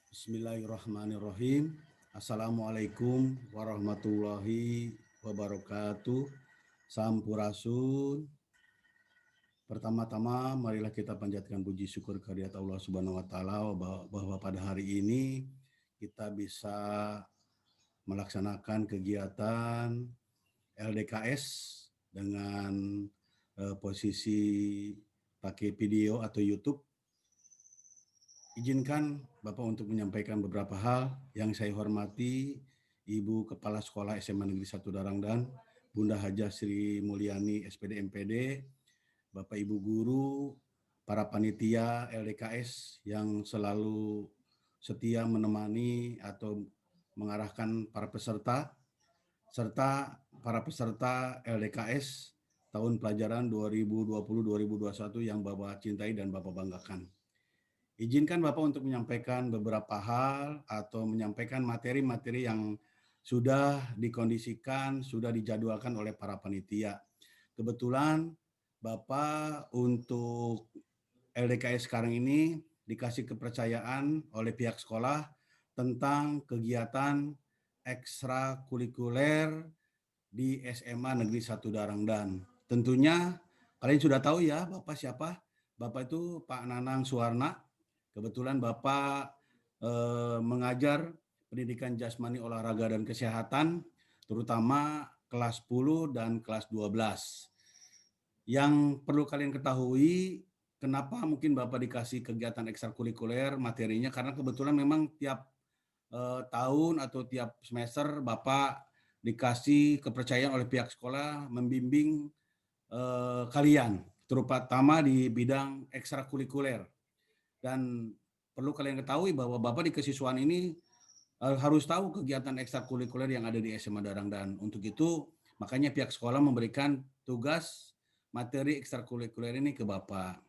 Bismillahirrahmanirrahim. Assalamualaikum warahmatullahi wabarakatuh. Sampurasun. Pertama-tama marilah kita panjatkan puji syukur kehadirat Allah Subhanahu wa taala bahwa pada hari ini kita bisa melaksanakan kegiatan LDKS dengan posisi pakai video atau YouTube. Izinkan Bapak untuk menyampaikan beberapa hal yang saya hormati Ibu Kepala Sekolah SMA Negeri 1 Darangdan, Bunda Hajah Sri Mulyani SPD MPD, Bapak Ibu guru, para panitia LDKS yang selalu setia menemani atau mengarahkan para peserta, serta para peserta LDKS tahun pelajaran 2020-2021 yang Bapak cintai dan Bapak banggakan. Izinkan Bapak untuk menyampaikan beberapa hal atau menyampaikan materi-materi yang sudah dikondisikan, sudah dijadwalkan oleh para panitia. Kebetulan Bapak untuk LDKS sekarang ini dikasih kepercayaan oleh pihak sekolah tentang kegiatan ekstrakurikuler di SMA Negeri 1 Darangdan. Tentunya kalian sudah tahu ya Bapak siapa? Bapak itu Pak Nanang Suwarna. Kebetulan Bapak mengajar pendidikan jasmani, olahraga, dan kesehatan, terutama kelas 10 dan kelas 12. Yang perlu kalian ketahui, kenapa mungkin Bapak dikasih kegiatan ekstrakurikuler materinya, karena kebetulan memang tiap tahun atau tiap semester Bapak dikasih kepercayaan oleh pihak sekolah membimbing kalian, terutama di bidang ekstrakurikuler. Dan perlu kalian ketahui bahwa Bapak di kesiswaan ini harus tahu kegiatan ekstrakurikuler yang ada di SMA Darangdan. Untuk itu, makanya pihak sekolah memberikan tugas materi ekstrakurikuler ini ke Bapak.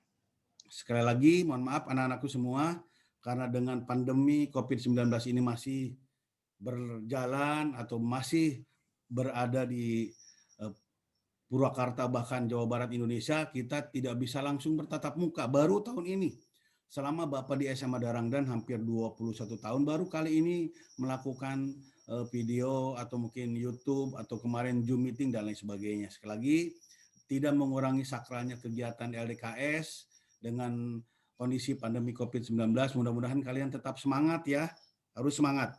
Sekali lagi, mohon maaf anak-anakku semua, karena dengan pandemi COVID-19 ini masih berjalan atau masih berada di Purwakarta bahkan Jawa Barat Indonesia, kita tidak bisa langsung bertatap muka. Baru tahun ini, selama Bapak di SMA Darangdan hampir 21 tahun, baru kali ini melakukan video atau mungkin YouTube atau kemarin Zoom meeting dan lain sebagainya. Sekali lagi, tidak mengurangi sakralnya kegiatan LDKS dengan kondisi pandemi COVID-19. Mudah-mudahan kalian tetap semangat ya, harus semangat.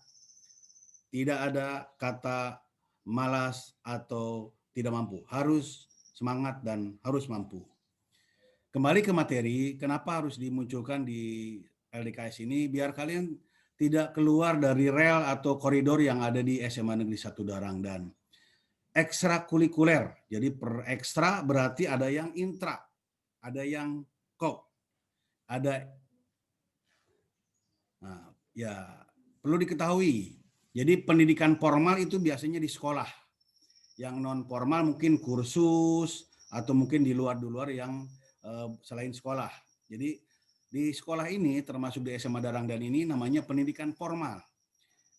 Tidak ada kata malas atau tidak mampu, harus semangat dan harus mampu. Kembali ke materi, kenapa harus dimunculkan di LDKS ini? Biar kalian tidak keluar dari rel atau koridor yang ada di SMA Negeri 1 Darangdan. Ekstrakurikuler, jadi per ekstra berarti ada yang intra, ada yang kok, ada ya perlu diketahui. Jadi pendidikan formal itu biasanya di sekolah. Yang non formal mungkin kursus atau mungkin di luar yang selain sekolah. Jadi di sekolah ini termasuk di SMA Darangdan ini namanya pendidikan formal.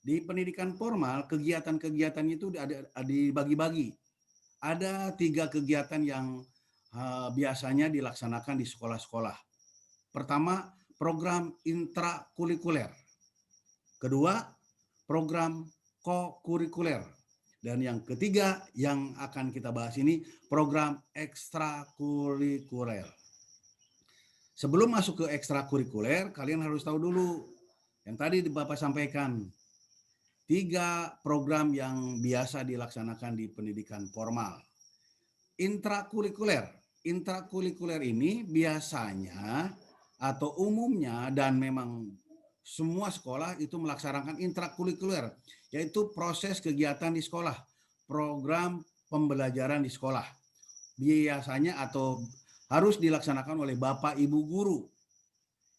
Di pendidikan formal kegiatan-kegiatannya itu dibagi-bagi. Ada 3 kegiatan yang biasanya dilaksanakan di sekolah-sekolah. Pertama, program intrakurikuler. Kedua, program kokurikuler. Dan yang ketiga yang akan kita bahas ini program ekstrakurikuler. Sebelum masuk ke ekstrakurikuler, kalian harus tahu dulu yang tadi Bapak sampaikan. 3 program yang biasa dilaksanakan di pendidikan formal. Intrakurikuler. Intrakurikuler ini biasanya atau umumnya dan memang semua sekolah itu melaksanakan intrakurikuler, yaitu proses kegiatan di sekolah, program pembelajaran di sekolah. Biasanya atau harus dilaksanakan oleh Bapak Ibu guru.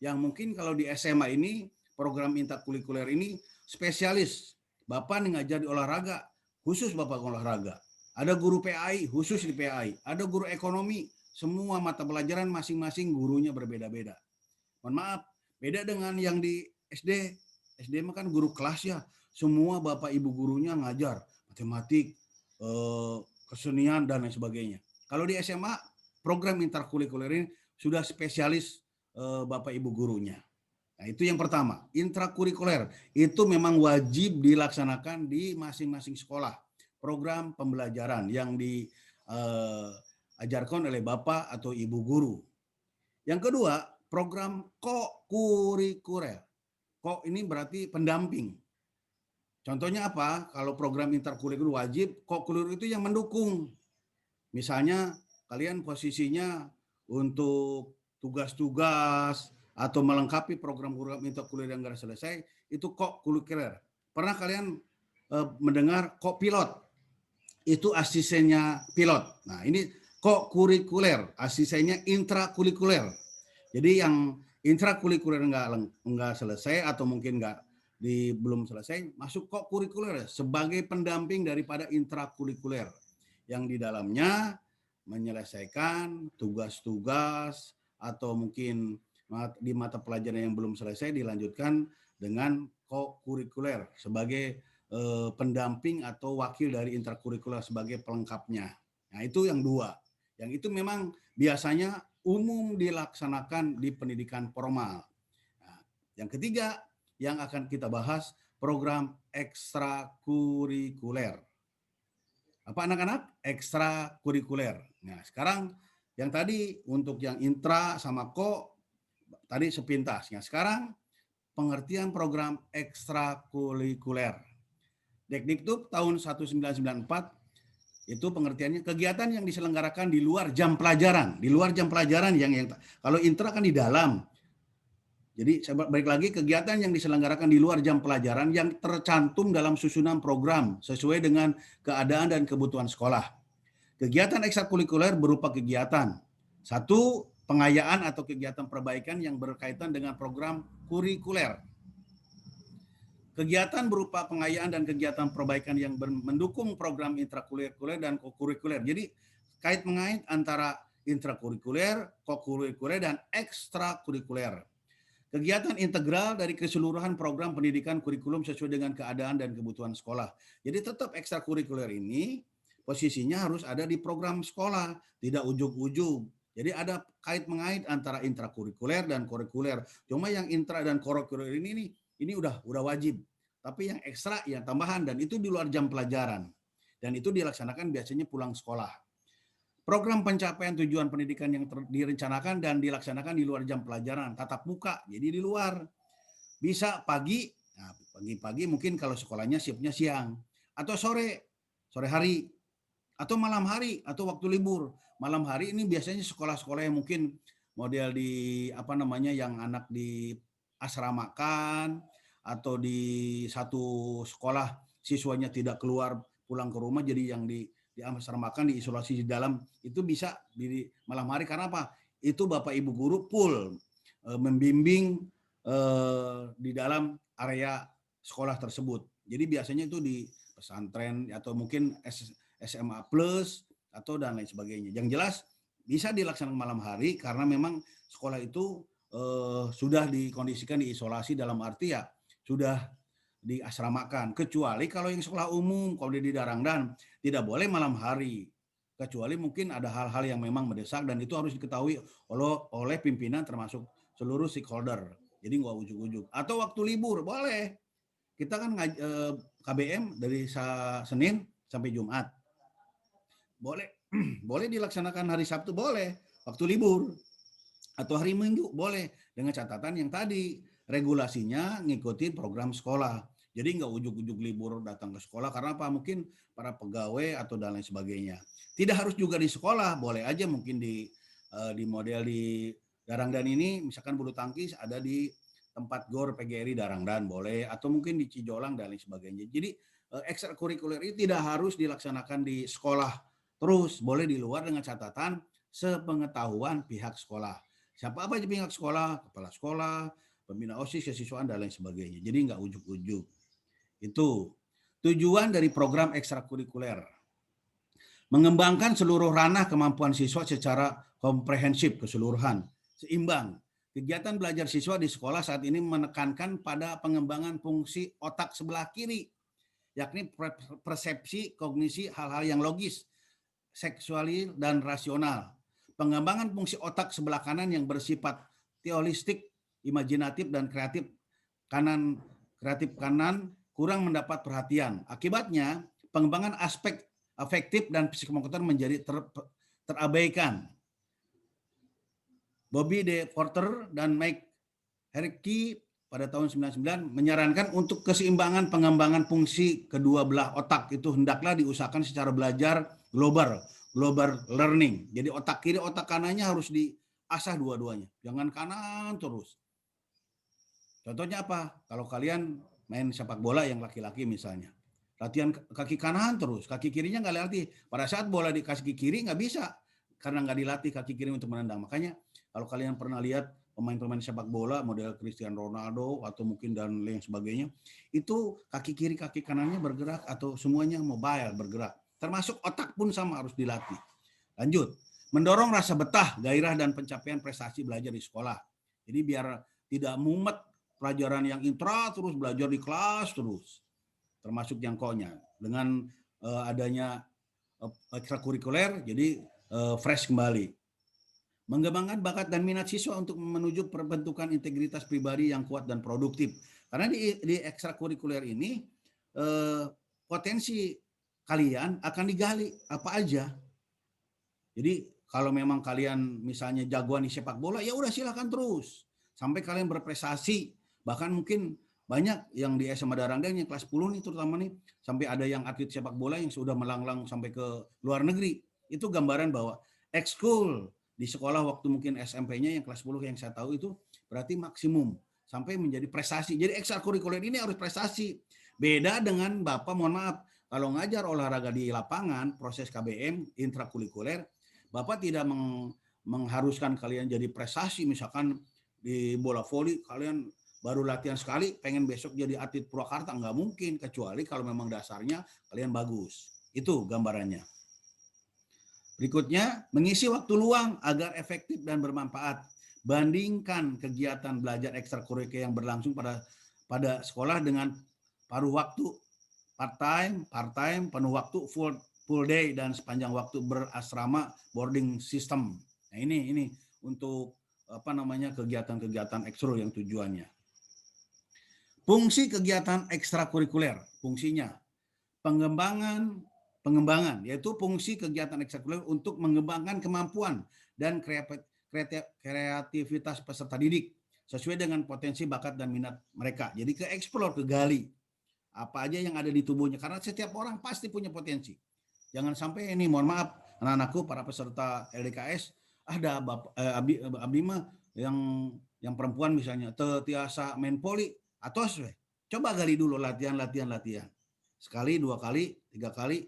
Yang mungkin kalau di SMA ini, program intrakurikuler ini spesialis. Bapak nih ngajar di olahraga, khusus Bapak olahraga. Ada guru PAI, khusus di PAI. Ada guru ekonomi, semua mata pelajaran masing-masing gurunya berbeda-beda. Mohon maaf, beda dengan yang di SD. SD mah kan guru kelas ya, semua Bapak Ibu gurunya ngajar matematik, kesenian dan lain sebagainya. Kalau di SMA, program intrakurikuler ini sudah spesialis Bapak Ibu gurunya. Nah, itu yang pertama. Intrakurikuler itu memang wajib dilaksanakan di masing-masing sekolah. Program pembelajaran yang diajarkan oleh Bapak atau Ibu guru. Yang kedua, program kokurikuler. Kok ini berarti pendamping. Contohnya apa? Kalau program interkurikuler wajib, kokurikuler itu yang mendukung. Misalnya kalian posisinya untuk tugas-tugas atau melengkapi program-program interkurikuler yang nggak selesai, itu kok kurikuler. Pernah kalian mendengar kok pilot? Itu asistennya pilot. Nah, ini kok kurikuler, asistennya intrakurikuler. Jadi yang intrakurikuler nggak selesai atau mungkin belum selesai, masuk kok kurikuler sebagai pendamping daripada intrakurikuler yang di dalamnya menyelesaikan tugas-tugas atau mungkin di mata pelajaran yang belum selesai dilanjutkan dengan co-kurikuler sebagai pendamping atau wakil dari intrakurikuler sebagai pelengkapnya. Nah, itu yang dua. Yang itu memang biasanya umum dilaksanakan di pendidikan formal. Nah, yang ketiga yang akan kita bahas program ekstrakurikuler. Apa anak-anak? Ekstrakurikuler. Nah, sekarang yang tadi untuk yang intra sama ko tadi sepintas. Nah, sekarang pengertian program ekstrakurikuler. Dekdikbud tahun 1994 itu pengertiannya kegiatan yang diselenggarakan di luar jam pelajaran. Di luar jam pelajaran yang kalau intra kan di dalam. Jadi balik lagi kegiatan yang diselenggarakan di luar jam pelajaran yang tercantum dalam susunan program sesuai dengan keadaan dan kebutuhan sekolah. Kegiatan ekstrakurikuler berupa kegiatan satu, pengayaan atau kegiatan perbaikan yang berkaitan dengan program kurikuler. Kegiatan berupa pengayaan dan kegiatan perbaikan yang mendukung program intrakurikuler dan kokurikuler. Jadi kait mengait antara intrakurikuler, kokurikuler, dan ekstrakurikuler. Kegiatan integral dari keseluruhan program pendidikan kurikulum sesuai dengan keadaan dan kebutuhan sekolah. Jadi tetap ekstrakurikuler ini posisinya harus ada di program sekolah, tidak ujug-ujug. Jadi ada kait mengait antara intrakurikuler dan kurikuler. Cuma yang intra dan kurikuler ini udah wajib. Tapi yang ekstra yang tambahan dan itu di luar jam pelajaran. Dan itu dilaksanakan biasanya pulang sekolah. Program pencapaian tujuan pendidikan yang direncanakan dan dilaksanakan di luar jam pelajaran, tatap muka, jadi di luar. Bisa pagi, nah pagi-pagi mungkin kalau sekolahnya shiftnya siang, atau sore hari, atau malam hari, atau waktu libur. Malam hari ini biasanya sekolah-sekolah yang mungkin model di yang anak di asramakan, atau di satu sekolah siswanya tidak keluar pulang ke rumah, jadi yang di asramakan, diisolasi di dalam, itu bisa di malam hari. Karena apa? Itu Bapak Ibu guru full membimbing di dalam area sekolah tersebut. Jadi biasanya itu di pesantren atau mungkin SMA plus atau dan lain sebagainya. Yang jelas bisa dilaksanakan malam hari karena memang sekolah itu sudah dikondisikan diisolasi, dalam arti ya sudah diasramakan. Kecuali kalau yang sekolah umum, kalau di Darangdan tidak boleh malam hari. Kecuali mungkin ada hal-hal yang memang mendesak dan itu harus diketahui oleh pimpinan termasuk seluruh stakeholder. Jadi nggak ujuk-ujuk. Atau waktu libur boleh. Kita kan KBM dari Senin sampai Jumat. Boleh boleh dilaksanakan hari Sabtu, boleh. Waktu libur atau hari Minggu boleh, dengan catatan yang tadi regulasinya ngikutin program sekolah. Jadi nggak ujuk-ujuk libur datang ke sekolah karena apa? Mungkin para pegawai atau dan lain sebagainya. Tidak harus juga di sekolah, boleh aja mungkin di model di Darangdan ini, misalkan bulu tangkis ada di tempat GOR PGRI Darangdan boleh, atau mungkin di Cijolang dan lain sebagainya. Jadi ekstrakurikuler ini tidak harus dilaksanakan di sekolah terus, boleh di luar dengan catatan sepengetahuan pihak sekolah. Siapa apa aja pihak sekolah, kepala sekolah, pembina OSIS, kesiswaan, dan lain sebagainya. Jadi nggak ujuk-ujuk. Itu tujuan dari program ekstrakurikuler. Mengembangkan seluruh ranah kemampuan siswa secara komprehensif, keseluruhan, seimbang. Kegiatan belajar siswa di sekolah saat ini menekankan pada pengembangan fungsi otak sebelah kiri, yakni persepsi, kognisi, hal-hal yang logis, seksual, dan rasional. Pengembangan fungsi otak sebelah kanan yang bersifat teoristik imajinatif dan kreatif kanan kurang mendapat perhatian. Akibatnya, pengembangan aspek afektif dan psikomotor menjadi terabaikan. Bobby De Porter dan Mike Herky pada tahun 99 menyarankan untuk keseimbangan pengembangan fungsi kedua belah otak itu hendaklah diusahakan secara belajar global learning. Jadi otak kiri, otak kanannya harus diasah dua-duanya. Jangan kanan terus. Contohnya apa? Kalau kalian main sepak bola yang laki-laki misalnya. Latihan kaki kanan terus, kaki kirinya nggak latih. Pada saat bola di kaki kiri nggak bisa, karena nggak dilatih kaki kiri untuk menendang. Makanya kalau kalian pernah lihat pemain-pemain sepak bola model Cristiano Ronaldo atau mungkin dan lain sebagainya, itu kaki kiri kaki kanannya bergerak atau semuanya mobile bergerak. Termasuk otak pun sama harus dilatih. Lanjut, mendorong rasa betah, gairah dan pencapaian prestasi belajar di sekolah. Jadi biar tidak mumet pelajaran yang intra terus belajar di kelas terus. Termasuk yang konya. Dengan adanya ekstrakurikuler jadi fresh kembali. Mengembangkan bakat dan minat siswa untuk menuju perbentukan integritas pribadi yang kuat dan produktif. Karena di ekstrakurikuler ini potensi kalian akan digali apa aja. Jadi kalau memang kalian misalnya jagoan di sepak bola, ya udah silakan terus sampai kalian berprestasi. Bahkan mungkin banyak yang di SMA Darangdan yang kelas 10 nih terutama nih, sampai ada yang atlet sepak bola yang sudah melanglang sampai ke luar negeri. Itu gambaran bahwa ekskul di sekolah waktu mungkin SMP-nya yang kelas 10 yang saya tahu itu berarti maksimum sampai menjadi prestasi. Jadi ekstrakurikuler ini harus prestasi. Beda dengan Bapak, mohon maaf, kalau ngajar olahraga di lapangan, proses KBM, intrakurikuler, Bapak tidak mengharuskan kalian jadi prestasi, misalkan di bola voli kalian baru latihan sekali, pengen besok jadi atlet Purwakarta, nggak mungkin, kecuali kalau memang dasarnya kalian bagus. Itu gambarannya. Berikutnya, mengisi waktu luang agar efektif dan bermanfaat. Bandingkan kegiatan belajar ekstrakurikuler yang berlangsung pada sekolah dengan paruh waktu part-time, penuh waktu, full day, dan sepanjang waktu berasrama boarding system. Nah ini untuk kegiatan-kegiatan ekstro yang tujuannya. Fungsi kegiatan ekstrakurikuler, fungsinya pengembangan, yaitu fungsi kegiatan ekstrakurikuler untuk mengembangkan kemampuan dan kreativitas peserta didik sesuai dengan potensi bakat dan minat mereka. Jadi ke explore, ke gali apa aja yang ada di tubuhnya, karena setiap orang pasti punya potensi. Jangan sampai ini, mohon maaf anak-anakku para peserta LDKS, ada abdi mah yang perempuan misalnya tiasa main poli atau coba gali dulu latihan sekali, 2 kali, 3 kali,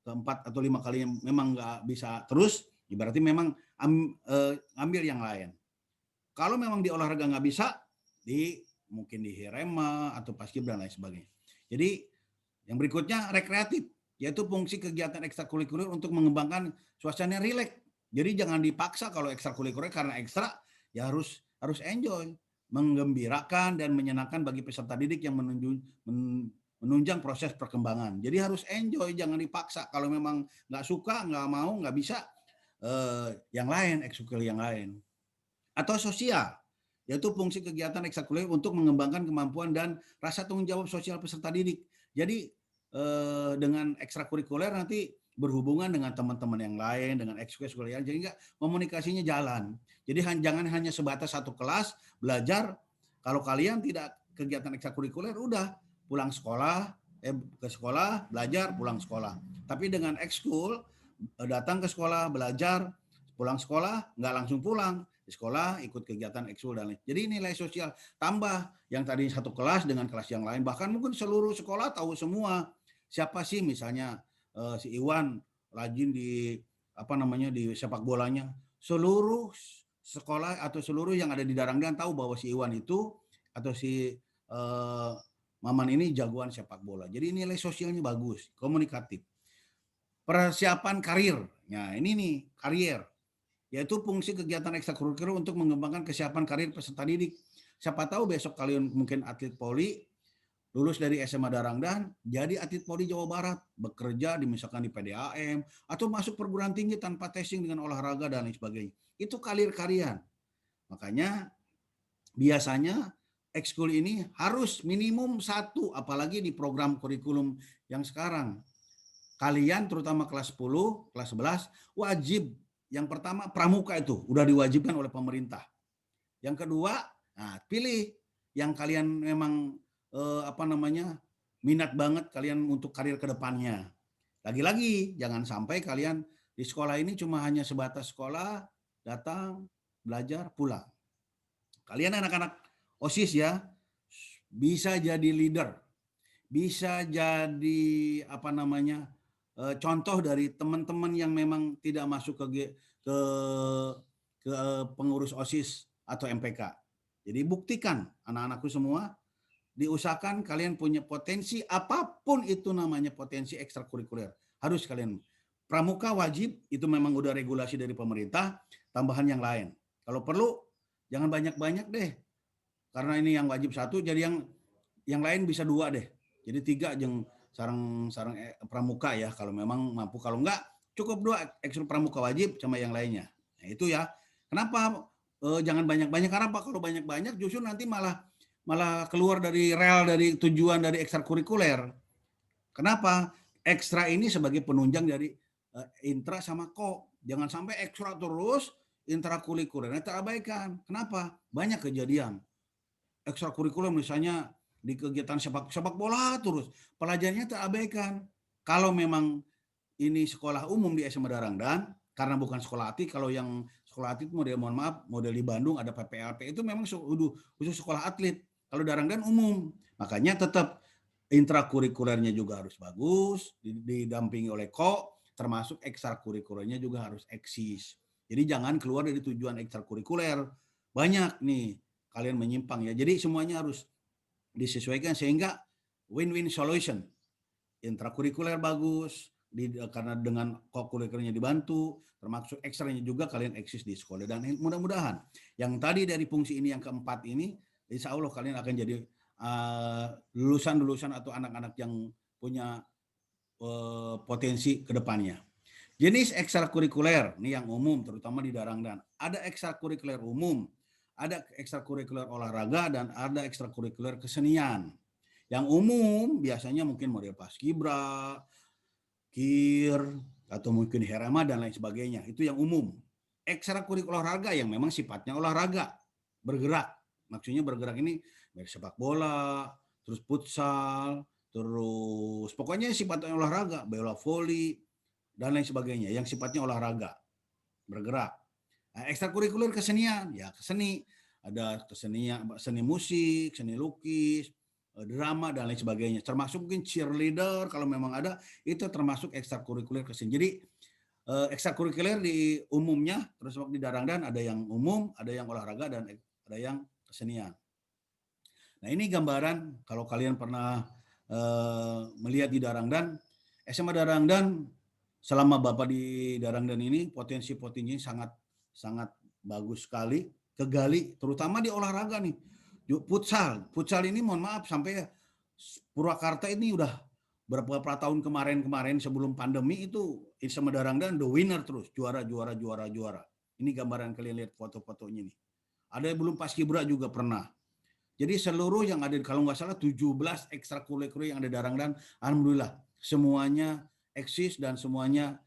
keempat atau 5 kali yang memang nggak bisa terus, berarti memang ambil yang lain. Kalau memang di olahraga nggak bisa, mungkin di Hirema atau Paskibra dan lain sebagainya. Jadi yang berikutnya rekreatif, yaitu fungsi kegiatan ekstrakurikuler untuk mengembangkan suasana rileks. Jadi jangan dipaksa kalau ekstrakurikuler, karena ekstra ya harus enjoy, menggembirakan dan menyenangkan bagi peserta didik yang menunjang proses perkembangan. Jadi harus enjoy, jangan dipaksa. Kalau memang nggak suka, nggak mau, nggak bisa, yang lain, ekstrakurikuler yang lain. Atau sosial, yaitu fungsi kegiatan ekstrakurikuler untuk mengembangkan kemampuan dan rasa tanggung jawab sosial peserta didik. Jadi dengan ekstrakurikuler nanti berhubungan dengan teman-teman yang lain, dengan ekstrakurikuler yang jadi komunikasinya jalan. Jadi jangan hanya sebatas satu kelas belajar. Kalau kalian tidak kegiatan ekstrakurikuler, udah pulang sekolah, ke sekolah belajar, pulang sekolah. Tapi dengan ekskul, datang ke sekolah belajar, pulang sekolah nggak langsung pulang. Di sekolah ikut kegiatan ekskul dan lain. Jadi nilai sosial tambah, yang tadi satu kelas dengan kelas yang lain, bahkan mungkin seluruh sekolah tahu semua siapa sih misalnya si Iwan rajin di di sepak bolanya. Seluruh sekolah atau seluruh yang ada di Darangdan tahu bahwa si Iwan itu atau si Maman ini jagoan sepak bola. Jadi nilai sosialnya bagus, komunikatif. Persiapan karir. Nah, ini nih, karier, yaitu fungsi kegiatan ekstrakurikuler untuk mengembangkan kesiapan karir peserta didik. Siapa tahu besok kalian mungkin atlet poli, lulus dari SMA Darangdan, jadi atlet poli Jawa Barat, bekerja misalkan di PDAM, atau masuk perguruan tinggi tanpa testing dengan olahraga dan lain sebagainya. Itu karir kalian. Makanya biasanya ekskul ini harus minimum 1, apalagi di program kurikulum yang sekarang. Kalian terutama kelas 10, kelas 11 wajib, yang pertama pramuka itu udah diwajibkan oleh pemerintah. Yang kedua, nah pilih yang kalian memang minat banget kalian untuk karir kedepannya. Lagi-lagi jangan sampai kalian di sekolah ini cuma hanya sebatas sekolah, datang, belajar, pulang. Kalian anak-anak OSIS ya, bisa jadi leader, bisa jadi contoh dari teman-teman yang memang tidak masuk ke ke pengurus OSIS atau MPK. Jadi buktikan anak-anakku semua, diusahakan kalian punya potensi apapun itu, namanya potensi ekstrakurikuler. Harus kalian pramuka wajib, itu memang udah regulasi dari pemerintah, tambahan yang lain. Kalau perlu jangan banyak-banyak deh. Karena ini yang wajib 1, jadi yang lain bisa 2 deh. Jadi 3 yang sarang pramuka ya kalau memang mampu, kalau enggak cukup 2 ekstra pramuka wajib sama yang lainnya. Nah, itu ya. Kenapa jangan banyak-banyak? Karena apa? Kalau banyak-banyak justru nanti malah keluar dari rel, dari tujuan dari ekstrakurikuler. Kenapa? Ekstra ini sebagai penunjang dari intra sama ko. Jangan sampai ekstra terus, intrakurikulernya terabaikan. Kenapa? Banyak kejadian ekstrakurikuler misalnya di kegiatan sepak bola terus, pelajarannya terabaikan. Kalau memang ini sekolah umum di SMA Darangdan, karena bukan sekolah ATIK, kalau yang sekolah ATIK model di Bandung ada PPLP, itu memang khusus sekolah atlet. Kalau Darangdan umum, makanya tetap intrakurikulernya juga harus bagus, didampingi oleh termasuk ekstrakurikulernya juga harus eksis. Jadi jangan keluar dari tujuan ekstrakurikuler. Banyak nih kalian menyimpang ya. Jadi semuanya harus disesuaikan sehingga win-win solution. Intrakurikuler bagus, karena dengan kokurikulernya dibantu, termasuk ekstranya juga kalian eksis di sekolah. Dan mudah-mudahan yang tadi dari fungsi ini yang keempat ini, insya Allah kalian akan jadi lulusan-lulusan atau anak-anak yang punya potensi ke depannya. Jenis ekstrakurikuler, ini yang umum terutama di Darangdan. Ada ekstrakurikuler umum, ada ekstrakurikuler olahraga, dan ada ekstrakurikuler kesenian. Yang umum biasanya mungkin model paskibra, kir, atau mungkin herama dan lain sebagainya. Itu yang umum. Ekstrakurikuler olahraga yang memang sifatnya olahraga, bergerak. Maksudnya bergerak ini dari sepak bola, terus futsal, terus pokoknya sifatnya olahraga, bola voli, dan lain sebagainya yang sifatnya olahraga, bergerak. Nah, ekstrakurikuler kesenian, ya keseni, ada kesenian, seni musik, seni lukis, drama dan lain sebagainya. Termasuk mungkin cheerleader kalau memang ada, itu termasuk ekstrakurikuler kesenian. Jadi ekstrakurikuler di umumnya, terus di Darangdan ada yang umum, ada yang olahraga, dan ada yang kesenian. Nah ini gambaran kalau kalian pernah melihat di Darangdan, SMA Darangdan selama Bapak di Darangdan ini potensi-potensinya sangat bagus sekali, kegali, terutama di olahraga nih. Futsal ini mohon maaf sampai Purwakarta ini udah beberapa tahun kemarin sebelum pandemi itu SMA Darangdan the winner terus, juara. Ini gambaran kalian lihat foto-fotonya nih. Ada yang belum paskibra juga pernah. Jadi seluruh yang ada, kalau nggak salah 17 ekstrakurikuler yang ada di Darangdan, alhamdulillah semuanya eksis dan semuanya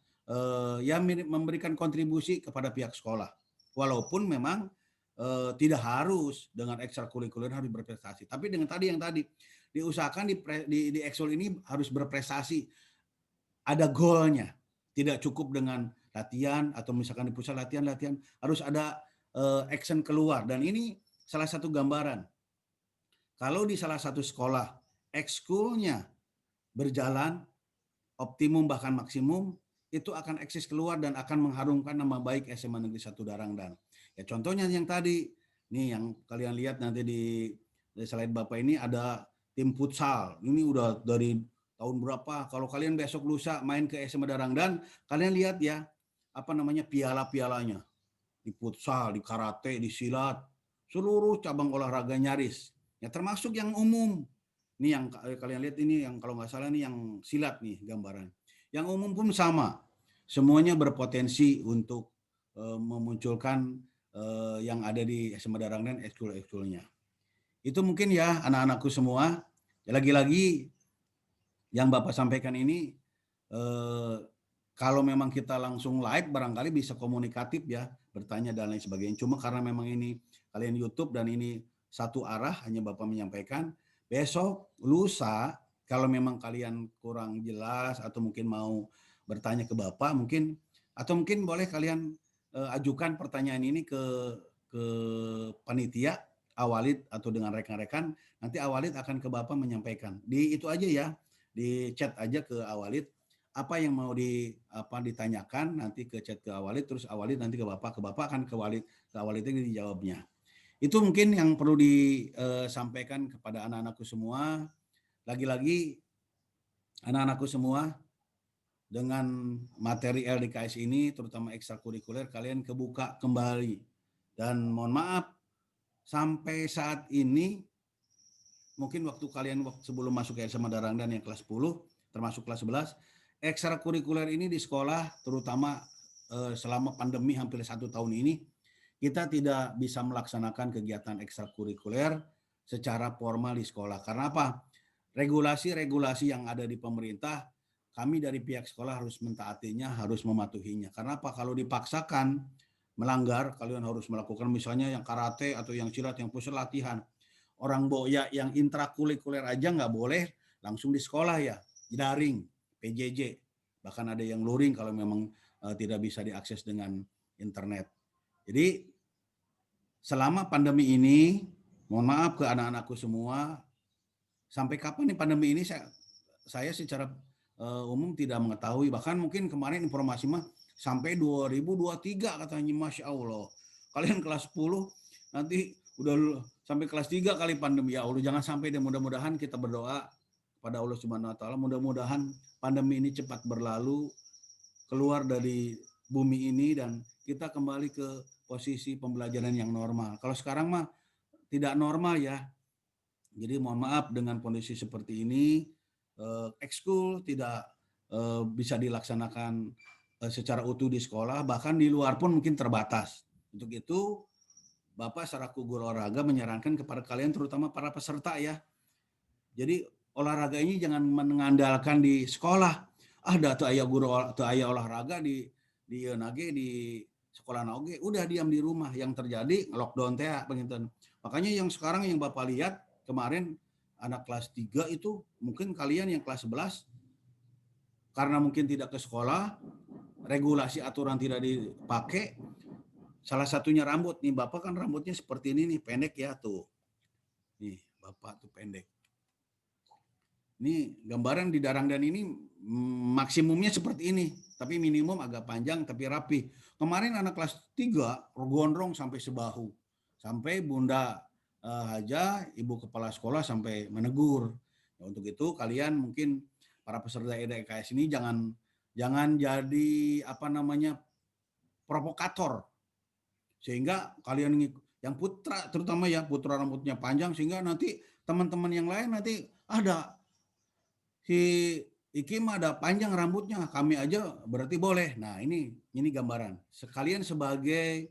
memberikan kontribusi kepada pihak sekolah. Walaupun memang tidak harus dengan ekstrakurikuler harus berprestasi, tapi dengan yang tadi diusahakan di ekskul ini harus berprestasi, ada goalnya, tidak cukup dengan latihan atau misalkan di pusat latihan harus ada action keluar. Dan ini salah satu gambaran. Kalau di salah satu sekolah ekskulnya berjalan optimum bahkan maksimum, itu akan eksis keluar dan akan mengharumkan nama baik SMA Negeri 1 Darangdan. Ya contohnya yang tadi, nih yang kalian lihat nanti di slide Bapak ini ada tim futsal. Ini udah dari tahun berapa? Kalau kalian besok lusa main ke SMA Darangdan, kalian lihat ya piala-pialanya. Di futsal, di karate, di silat, seluruh cabang olahraga nyaris. Ya termasuk yang umum. Ini yang kalian lihat ini yang kalau nggak salah ini yang silat nih gambaran. Yang umum pun sama. Semuanya berpotensi untuk memunculkan yang ada di SMA Darang dan ekskul-ekskulnya. Itu mungkin ya anak-anakku semua. Lagi-lagi yang Bapak sampaikan ini kalau memang kita langsung live barangkali bisa komunikatif ya, bertanya dan lain sebagainya. Cuma karena memang ini kalian YouTube dan ini satu arah hanya Bapak menyampaikan, besok lusa kalau memang kalian kurang jelas atau mungkin mau bertanya ke Bapak mungkin atau mungkin boleh kalian ajukan pertanyaan ini ke panitia Awalid atau dengan rekan-rekan, nanti Awalid akan ke Bapak menyampaikan. Di itu aja ya, di chat aja ke Awalid apa yang mau ditanyakan nanti ke chat ke Awalid, terus Awalid nanti ke Bapak akan ke Awalid ini dijawabnya. Itu mungkin yang perlu disampaikan kepada anak-anakku semua. Lagi-lagi anak-anakku semua, dengan materi LDKS ini terutama ekstrakurikuler kalian kebuka kembali. Dan mohon maaf sampai saat ini mungkin waktu kalian sebelum masuk ke SMA Darangdan yang kelas 10 termasuk kelas 11 ekstrakurikuler ini di sekolah terutama selama pandemi hampir 1 tahun ini kita tidak bisa melaksanakan kegiatan ekstrakurikuler secara formal di sekolah. Karena apa? Regulasi-regulasi yang ada di pemerintah kami dari pihak sekolah harus mentaatinya, harus mematuhinya. Karena apa? Kalau dipaksakan melanggar, kalian harus melakukan misalnya yang karate atau yang silat, yang pusat latihan. Orang boya yang intrakurikuler aja nggak boleh langsung di sekolah ya, daring, PJJ. Bahkan ada yang luring kalau memang tidak bisa diakses dengan internet. Jadi selama pandemi ini, mohon maaf ke anak-anakku semua, sampai kapan nih pandemi ini saya secara umum tidak mengetahui. Bahkan mungkin kemarin informasi mah sampai 2023 katanya, Masya Allah. Kalian kelas 10 nanti udah sampai kelas 3 kali pandemi. Ya Allah, jangan sampai deh, mudah-mudahan kita berdoa pada Allah Subhanahu wa taala, mudah-mudahan pandemi ini cepat berlalu, keluar dari bumi ini dan kita kembali ke posisi pembelajaran yang normal. Kalau sekarang mah tidak normal ya. Jadi mohon maaf dengan kondisi seperti ini, ekskul tidak bisa dilaksanakan secara utuh di sekolah, bahkan di luar pun mungkin terbatas. Untuk itu, Bapak selaku guru olahraga menyarankan kepada kalian, terutama para peserta ya. Jadi olahraga ini jangan mengandalkan di sekolah. Ada tuh ayah guru tuh ayah olahraga di nage di sekolah nage, udah diam di rumah. Yang terjadi lockdown teh penginten. Makanya yang sekarang yang Bapak lihat kemarin anak kelas 3 itu mungkin kalian yang kelas 11 karena mungkin tidak ke sekolah, regulasi aturan tidak dipakai. Salah satunya rambut nih, Bapak kan rambutnya seperti ini nih, pendek ya tuh. Nih, Bapak tuh pendek. Ini gambaran di Darangdan ini maksimumnya seperti ini, tapi minimum agak panjang tapi rapi. Kemarin anak kelas 3 gondrong sampai sebahu. Sampai Bunda Haja, Ibu Kepala Sekolah sampai menegur. Nah, untuk itu kalian mungkin para peserta EDKS ini jangan jadi provokator. Sehingga kalian yang putra terutama ya putra rambutnya panjang sehingga nanti teman-teman yang lain nanti ada si Iki mah ada panjang rambutnya, kami aja berarti boleh. Nah ini gambaran. Sekalian sebagai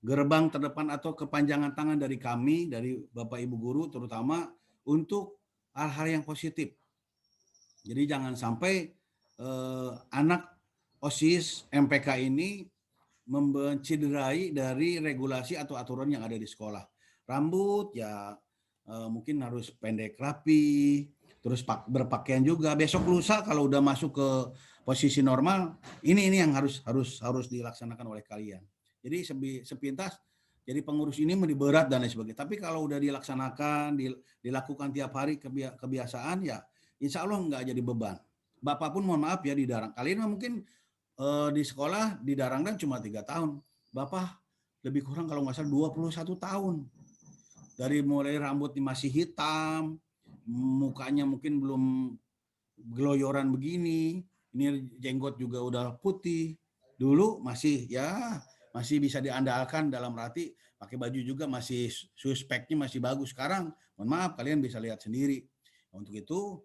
gerbang terdepan atau kepanjangan tangan dari kami, dari Bapak Ibu Guru terutama untuk hal-hal yang positif. Jadi jangan sampai anak OSIS MPK ini mencederai dari regulasi atau aturan yang ada di sekolah. Rambut ya mungkin harus pendek rapi, terus berpakaian juga. Besok lusa kalau udah masuk ke posisi normal, ini yang harus dilaksanakan oleh kalian. Jadi sepintas jadi pengurus ini lebih berat dan lain sebagainya. Tapi kalau udah dilaksanakan, dilakukan tiap hari kebiasaan ya, insya Allah nggak jadi beban. Bapak pun mohon maaf ya di Darang. Kalian mungkin di sekolah di Darangdan cuma 3 tahun. Bapak lebih kurang kalau nggak salah 21 tahun. Dari mulai rambutnya masih hitam, mukanya mungkin belum geloyoran begini, ini jenggot juga udah putih. Dulu masih bisa diandalkan dalam arti pakai baju juga masih suspeknya masih bagus. Sekarang mohon maaf kalian bisa lihat sendiri. Untuk itu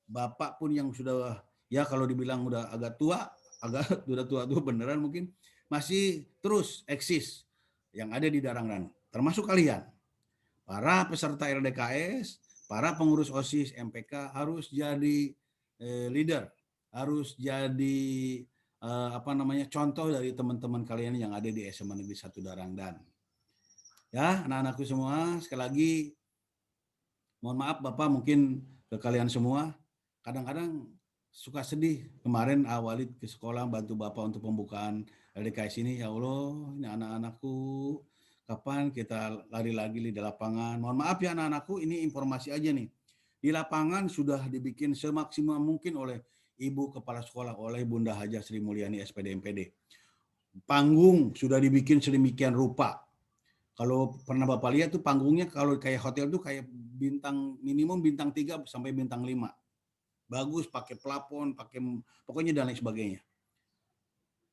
Bapak pun yang sudah ya kalau dibilang udah agak tua, agak sudah tua beneran mungkin masih terus eksis yang ada di Darangdan, termasuk kalian. Para peserta LDKS, para pengurus OSIS MPK harus jadi leader, harus jadi contoh dari teman-teman kalian yang ada di SMA Negeri 1 Darangdan. Ya, anak-anakku semua, sekali lagi mohon maaf Bapak mungkin ke kalian semua, kadang-kadang suka sedih. Kemarin Walid ke sekolah bantu Bapak untuk pembukaan LDKS ini, ya Allah, ini anak-anakku, kapan kita lari lagi di lapangan. Mohon maaf ya anak-anakku, ini informasi aja nih. Di lapangan sudah dibikin semaksimal mungkin oleh Ibu Kepala Sekolah, oleh Bunda Haja Sri Mulyani SPD MPD. Panggung sudah dibikin sedemikian rupa. Kalau pernah Bapak lihat tuh panggungnya kalau kayak hotel tuh kayak bintang minimum bintang 3 sampai bintang 5. Bagus, pakai plafon, pakai pokoknya dan lain sebagainya.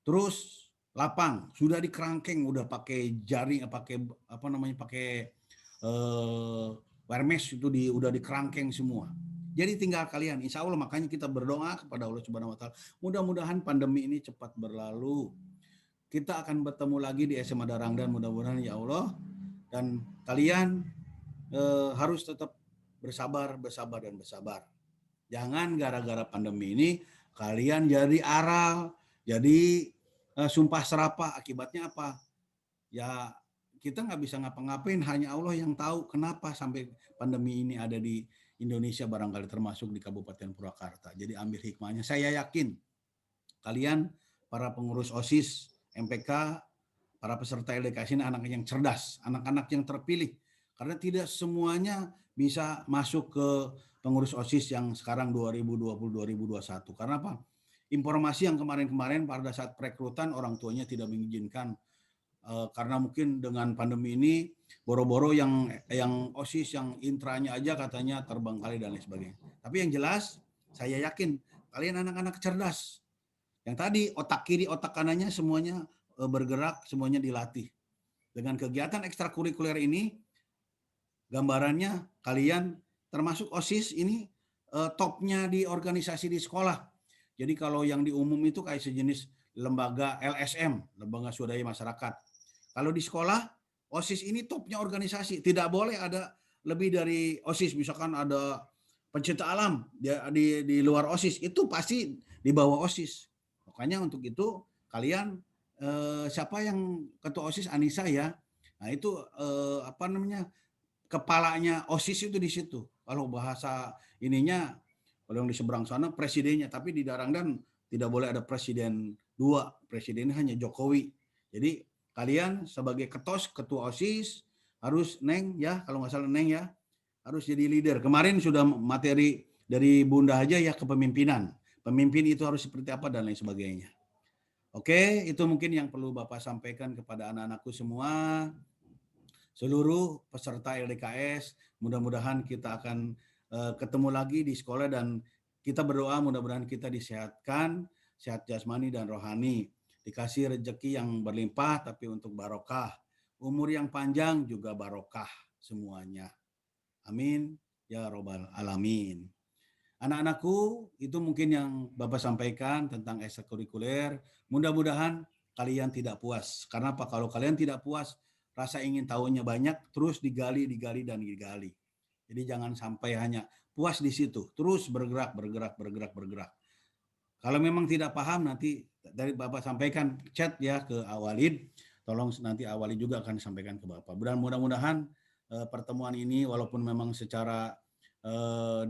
Terus lapang sudah dikerangkeng, udah pakai jaring, pakai pakai wire mesh itu udah dikerangkeng semua. Jadi tinggal kalian, insya Allah makanya kita berdoa kepada Allah Subhanahu Wa Taala. Mudah-mudahan pandemi ini cepat berlalu. Kita akan bertemu lagi di SMA Darangdan mudah-mudahan ya Allah. Dan kalian harus tetap bersabar. Jangan gara-gara pandemi ini kalian jadi aral, jadi sumpah serapah. Akibatnya apa? Ya kita nggak bisa ngapa-ngapain, hanya Allah yang tahu kenapa sampai pandemi ini ada di Indonesia, barangkali termasuk di Kabupaten Purwakarta. Jadi ambil hikmahnya. Saya yakin kalian para pengurus OSIS, MPK, para peserta LDKS ini anak yang cerdas, anak-anak yang terpilih. Karena tidak semuanya bisa masuk ke pengurus OSIS yang sekarang 2020-2021. Karena apa? Informasi yang kemarin-kemarin pada saat perekrutan orang tuanya tidak mengizinkan, karena mungkin dengan pandemi ini boro-boro yang OSIS yang intranya aja katanya terbengkalai dan lain sebagainya. Tapi yang jelas saya yakin kalian anak-anak cerdas. Yang tadi otak kiri, otak kanannya semuanya bergerak, semuanya dilatih. Dengan kegiatan ekstrakurikuler ini, gambarannya kalian termasuk OSIS ini topnya di organisasi di sekolah. Jadi kalau yang di umum itu kayak sejenis lembaga LSM, lembaga swadaya masyarakat. Kalau di sekolah, OSIS ini topnya organisasi. Tidak boleh ada lebih dari OSIS. Misalkan ada pencinta alam di luar OSIS, itu pasti di bawah OSIS. Makanya untuk itu kalian siapa yang ketua OSIS Anissa ya. Nah itu kepalanya OSIS itu di situ. Kalau bahasa ininya kalau yang di seberang sana presidennya, tapi di Darangdan tidak boleh ada presiden dua. Presidennya hanya Jokowi. Jadi kalian sebagai ketua OSIS harus Neng ya, kalau nggak salah Neng ya, harus jadi leader. Kemarin sudah materi dari Bunda aja ya kepemimpinan. Pemimpin itu harus seperti apa dan lain sebagainya. Oke, itu mungkin yang perlu Bapak sampaikan kepada anak-anakku semua, seluruh peserta LDKS. Mudah-mudahan kita akan ketemu lagi di sekolah dan kita berdoa mudah-mudahan kita disehatkan, sehat jasmani dan rohani. Dikasih rezeki yang berlimpah tapi untuk barokah. Umur yang panjang juga barokah semuanya. Amin ya robbal alamin. Anak-anakku, itu mungkin yang Bapak sampaikan tentang ekstrakurikuler. Mudah-mudahan kalian tidak puas. Karena apa? Kalau kalian tidak puas, rasa ingin tahunya banyak, terus digali dan digali. Jadi jangan sampai hanya puas di situ. Terus bergerak. Kalau memang tidak paham, nanti dari Bapak sampaikan chat ya ke Awalid. Tolong nanti Awalid juga akan sampaikan ke Bapak. Dan mudah-mudahan pertemuan ini walaupun memang secara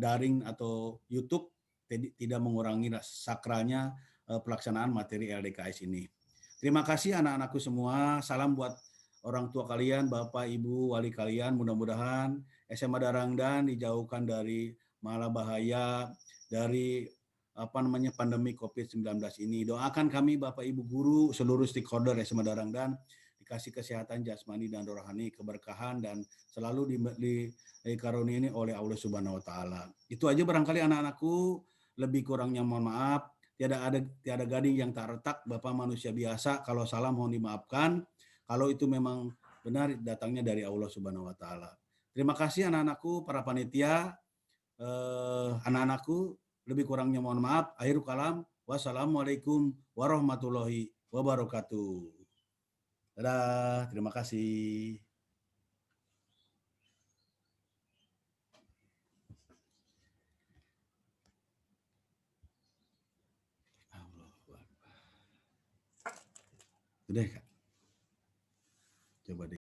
daring atau YouTube tidak mengurangi sakralnya pelaksanaan materi LDKS ini. Terima kasih anak-anakku semua. Salam buat orang tua kalian, Bapak, Ibu, wali kalian. Mudah-mudahan SMA Darangdan dijauhkan dari malah bahaya, dari pandemi COVID-19 ini. Doakan kami Bapak Ibu guru, seluruh stakeholder SMA Darangdan dikasih kesehatan jasmani dan rohani, keberkahan dan selalu dikaruniai oleh Allah Subhanahu wa taala. Itu aja barangkali anak-anakku, lebih kurangnya mohon maaf. Tiada gading yang tak retak, Bapak manusia biasa, kalau salah mohon dimaafkan. Kalau itu memang benar datangnya dari Allah Subhanahu wa taala. Terima kasih anak-anakku, para panitia, anak-anakku, lebih kurangnya mohon maaf. Akhirul kalam. Wassalamualaikum warahmatullahi wabarakatuh. Dadah, terima kasih. Allahu Akbar. Udah, Kak. Coba deh.